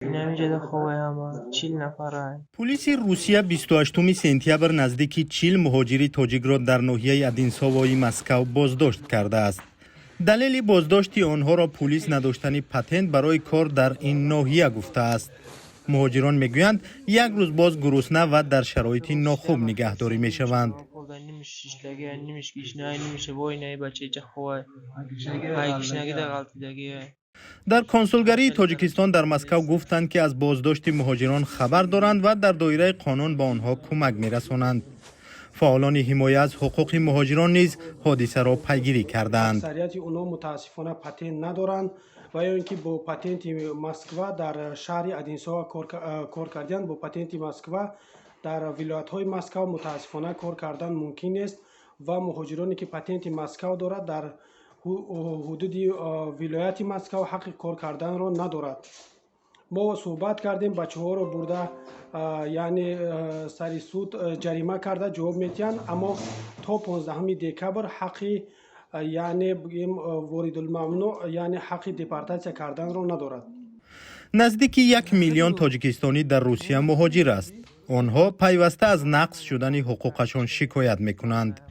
نمیشه خوبه اما 40 نفره. پلیس روسیه 28 سپتامبر نزدیک 40 مهاجری تاجیک را در ناحیه ادینساوای مسکو بازداشت کرده است. دلیل بازداشت آنها را پلیس نداشتن پتنت برای کار در این ناحیه گفته است. مهاجران میگویند یک روز باز گرسنه و در شرایط ناخوب نگهداری میشوند. در کنسولگری تاجیکستان در مسکو گفتند که از بازداشت مهاجران خبر دارند و در دایره قانون با آنها کمک میرسانند. فعالان حمایت از حقوق مهاجران نیز حادثه را پیگیری کردند. اکثریت اونها متاسفانه پتنت ندارند و یا اینکه با پتنت مسکو در شهر ادینسا کار کردن، با پتنت مسکو در ولایت های مسکو متاسفانه کار کردن ممکن است و مهاجرانی که پتنت مسکو دارد در حدود ولایت مسکو حق کار کردن را ندارد. ما صحبت کردیم، بچه ها رو برده یعنی سری سود جریمه کرده جواب میتین، اما تا 15 دکبر حقی یعنی بگیم وارد الممنوع یعنی حقی دیپارتاسیا کردن را ندارد. نزدیک 1 میلیون تاجیکستانی در روسیه مهاجر است. آنها پیوسته از نقض شدن حقوقشان شکایت میکنند.